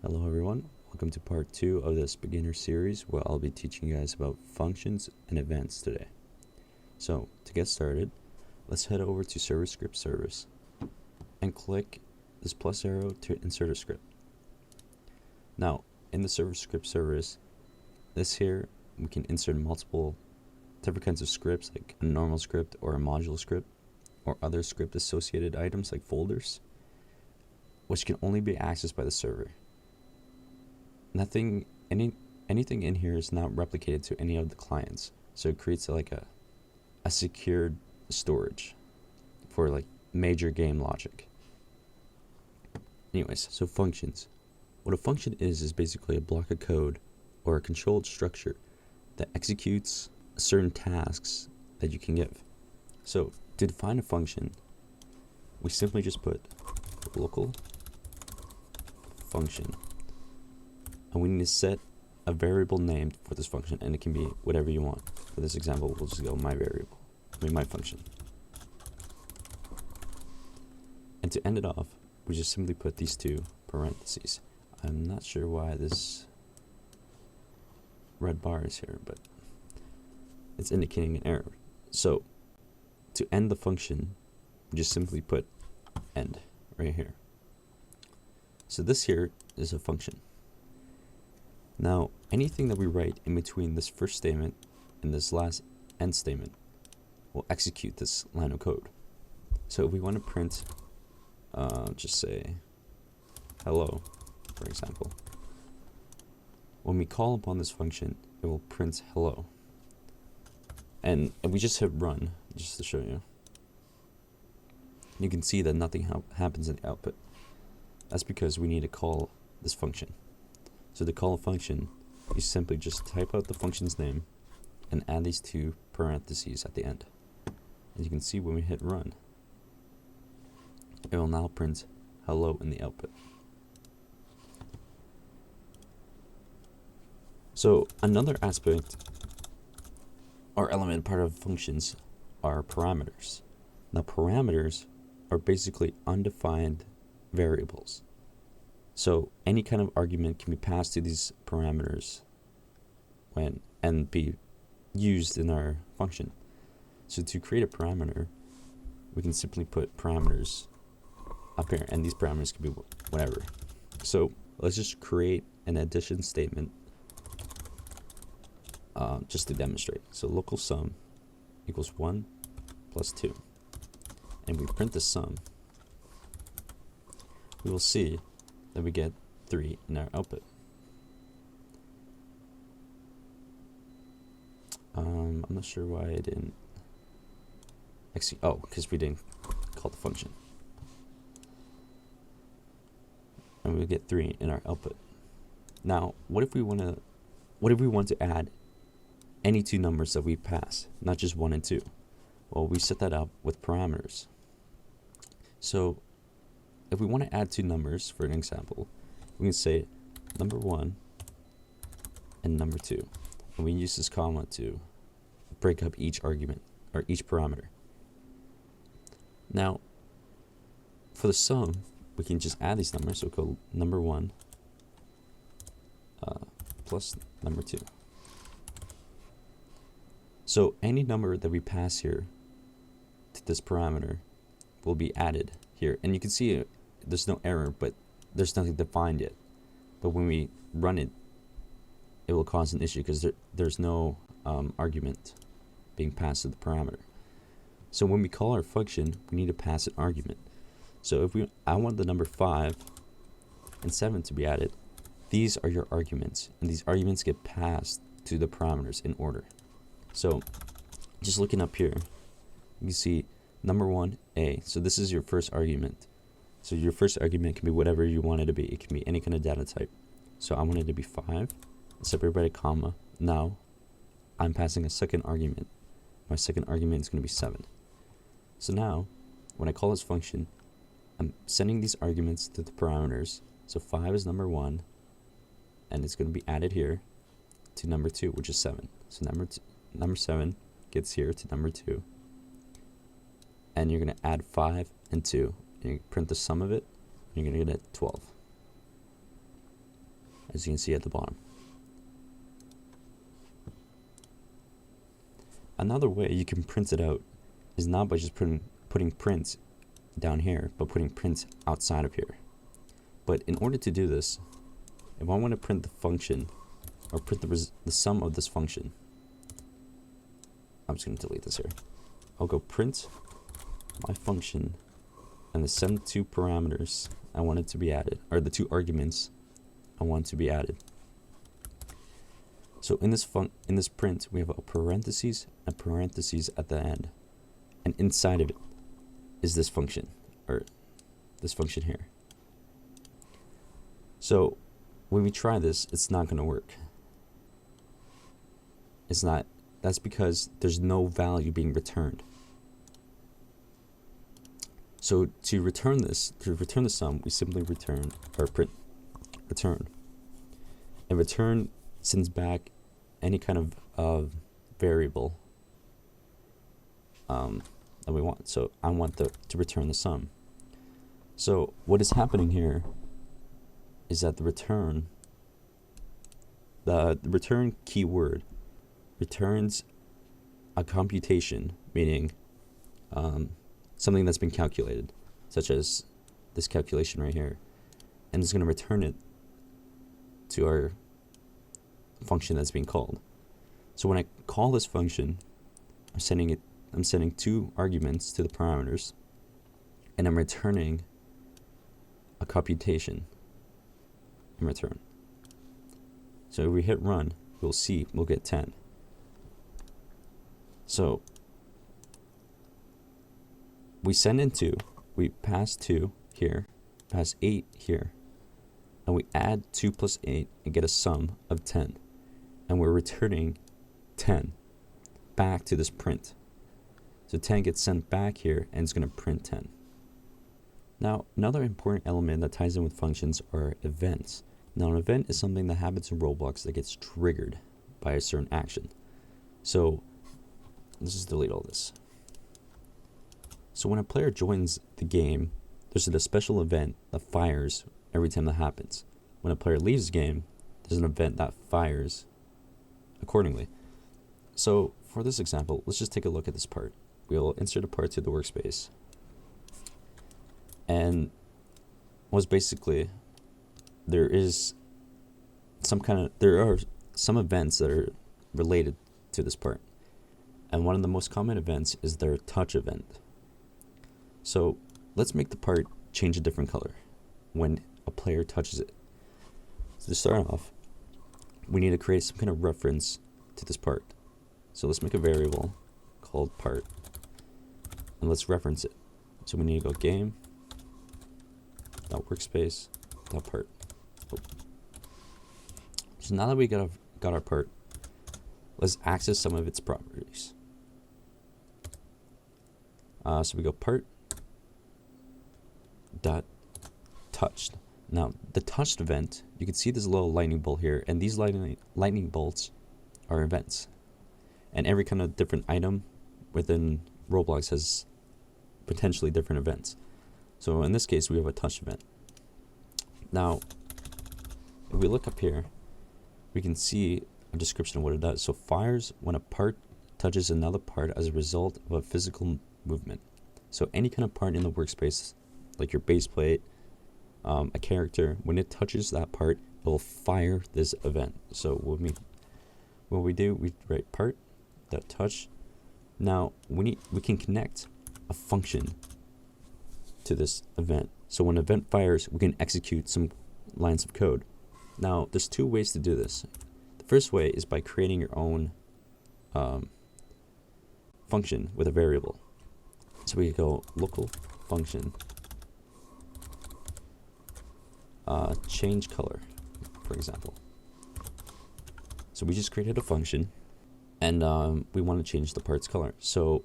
Hello everyone, welcome to part 2 of this beginner series where I'll be teaching you guys about functions and events today. So to get started, let's head over to Server Script Service and click this plus arrow to insert a script. Now in the Server Script Service, this here we can insert multiple different kinds of scripts like a normal script or a module script or other script associated items like folders, which can only be accessed by the server. Anything in here is not replicated to any of the clients, so it creates like a secured storage for like major game logic. Anyways, so functions. What a function is basically a block of code or a controlled structure that executes certain tasks that you can give. So to define a function, we simply just put local function. And we need to set a variable name for this function, and it can be whatever you want. For this example, we'll just go my function. And to end it off, we just simply put these two parentheses. I'm not sure why this red bar is here, but it's indicating an error. So to end the function, we just simply put end right here. So this here is a function. Now, anything that we write in between this first statement and this last end statement will execute this line of code. So if we want to print, just say hello, for example, when we call upon this function, it will print hello. And if we just hit run, just to show you, you can see that nothing happens in the output. That's because we need to call this function. So to call a function, you simply just type out the function's name and add these two parentheses at the end. As you can see, when we hit run, it will now print hello in the output. So another aspect or element part of functions are parameters. Now parameters are basically undefined variables. So any kind of argument can be passed to these parameters and be used in our function. So to create a parameter, we can simply put parameters up here, and these parameters can be whatever. So let's just create an addition statement just to demonstrate. So local sum equals 1 plus 2. And we print the sum. We will see that we get 3 in our output. I'm not sure why I didn't actually, because we didn't call the function. And we get 3 in our output. Now, what if we want to add any two numbers that we pass, not just 1 and 2? Well, we set that up with parameters. So if we want to add two numbers, for an example, we can say number 1 and number 2. And we use this comma to break up each argument or each parameter. Now, for the sum, we can just add these numbers. So we'll call number 1 plus number 2. So any number that we pass here to this parameter will be added here. And you can see there's no error, but there's nothing defined yet. But when we run it, it will cause an issue because there's no argument being passed to the parameter. So when we call our function, we need to pass an argument. So if I want the number 5 and 7 to be added, these are your arguments, and these arguments get passed to the parameters in order. So just looking up here, you can see number 1, A. So this is your first argument. So your first argument can be whatever you want it to be. It can be any kind of data type. So I want it to be 5, separated by a comma. Now I'm passing a second argument. My second argument is going to be 7. So now when I call this function, I'm sending these arguments to the parameters. So 5 is number 1, and it's going to be added here to number 2, which is 7. So number 7 gets here to number 2, and you're going to add 5 and 2, and you print the sum of it, and you're going to get 12. as you can see at the bottom. Another way you can print it out is not by just putting print down here, but putting print outside of here. But in order to do this, if I want to print the function, or print the sum of this function, I'm just going to delete this here. I'll go print my function and the sum two parameters I want it to be added, or the two arguments I want to be added. So in this print, we have a parentheses and parentheses at the end, and inside of it is this function, or this function here. So when we try this, it's not going to work. It's not. That's because there's no value being returned. So to return the sum, we simply return, or print return. And return sends back any kind of variable that we want. So I want to return the sum. So what is happening here is that the return keyword returns a computation, meaning something that's been calculated, such as this calculation right here, and it's going to return it to our function that's being called. So when I call this function, I'm sending two arguments to the parameters, and I'm returning a computation in return. So if we hit run, we'll get 10. So we send in 2, we pass 2 here, pass 8 here, and we add 2 plus 8 and get a sum of 10. And we're returning 10 back to this print. So 10 gets sent back here, and it's going to print 10. Now, another important element that ties in with functions are events. Now, an event is something that happens in Roblox that gets triggered by a certain action. So let's just delete all this. So when a player joins the game, there's a special event that fires every time that happens. When a player leaves the game, there's an event that fires accordingly. So for this example, let's just take a look at this part. We'll insert a part to the workspace. And was basically there are some events that are related to this part. And one of the most common events is their touch event. So let's make the part change a different color when a player touches it. So to start off, we need to create some kind of reference to this part. So let's make a variable called part, and let's reference it. So we need to go game.workspace.part. So now that we got our part, let's access some of its properties. So we go part dot touched. Now the touched event, you can see this little lightning bolt here, and these lightning bolts are events. And every kind of different item within Roblox has potentially different events. So in this case, we have a touch event. Now, if we look up here, we can see a description of what it does. So fires when a part touches another part as a result of a physical movement. So any kind of part in the workspace, like your base plate, a character, when it touches that part, it will fire this event. So what we do, we write part.touch. Now we can connect a function to this event. So when an event fires, we can execute some lines of code. Now there's two ways to do this. The first way is by creating your own function with a variable. So we go local function change color, for example. So we just created a function, and we want to change the part's color. So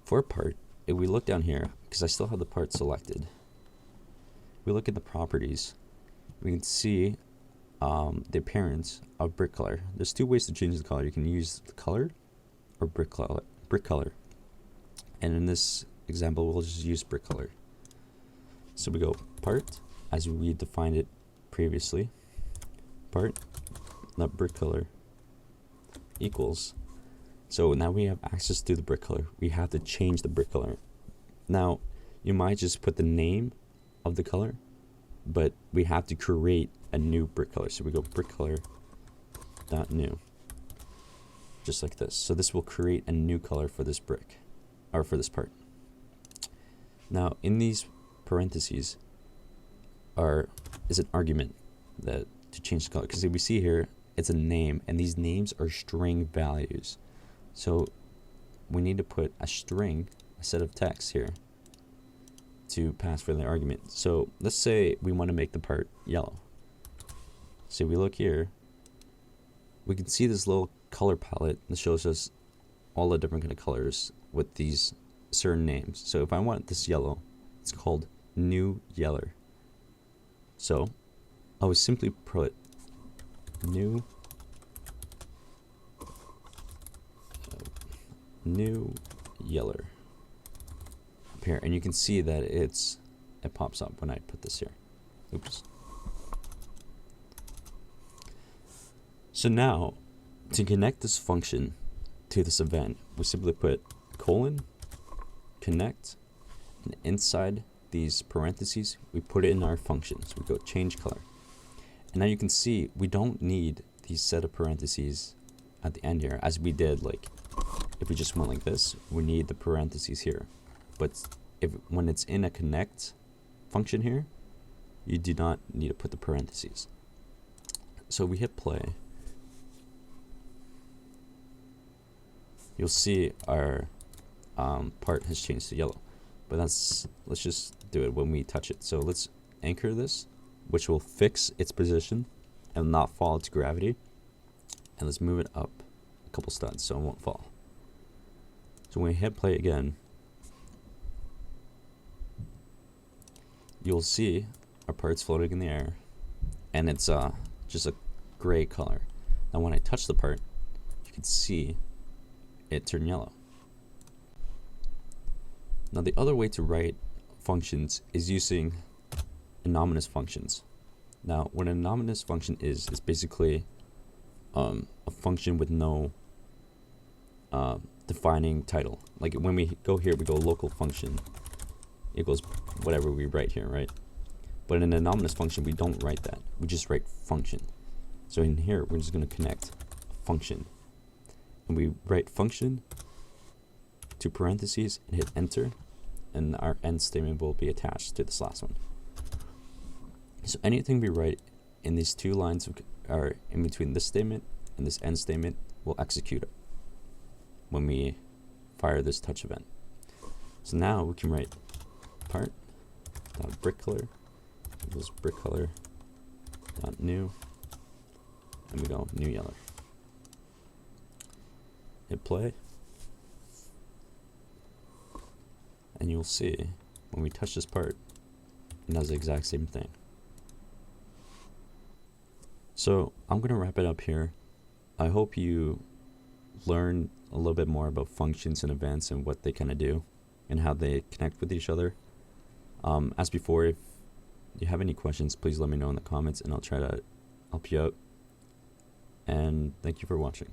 for a part, if we look down here, because I still have the part selected, we look at the properties, we can see the appearance of brick color. There's two ways to change the color. You can use the color or brick color. And in this example, we'll just use brick color. So we go part, as we defined it previously, part that brick color equals. So now we have access to the brick color. We have to change the brick color. Now you might just put the name of the color, but we have to create a new brick color. So we go brick color dot new, just like this. So this will create a new color for this brick, or for this part. Now in these parentheses is an argument that to change the color, because we see here it's a name, and these names are string values. So we need to put a string, a set of text here, to pass for the argument. So let's say we want to make the part yellow. So we look here, we can see this little color palette that shows us all the different kind of colors with these certain names. So if I want this yellow, it's called new yeller. So I would simply put new yeller up here, and you can see that it pops up when I put this here. Oops. So now to connect this function to this event, we simply put colon connect, and inside these parentheses we put it in our function. So we go change color, and now you can see we don't need these set of parentheses at the end here, as we did like if we just went like this. We need the parentheses here, but when it's in a connect function here, you do not need to put the parentheses. So we hit play, you'll see our part has changed to yellow, but let's just do it when we touch it. So let's anchor this, which will fix its position and not fall to gravity, and let's move it up a couple studs so it won't fall. So when we hit play again, you'll see our part's floating in the air, and it's just a gray color. Now when I touch the part, you can see it turn yellow. Now the other way to write functions is using anonymous functions. Now what an anonymous function is basically a function with no defining title. Like when we go here, we go local function equals whatever we write here, right? But in an anonymous function, we don't write that. We just write function. So in here, we're just going to connect function, and we write function to parentheses and hit enter, and our end statement will be attached to this last one. So anything we write in these two lines are in between this statement and this end statement will execute it when we fire this touch event. So now we can write part dot brick color equals brick color dot new, and we go new yeller. Hit play, and you'll see when we touch this part, it does the exact same thing. So I'm gonna wrap it up here. I hope you learn a little bit more about functions and events and what they kind of do and how they connect with each other. As before, if you have any questions, please let me know in the comments and I'll try to help you out. And thank you for watching.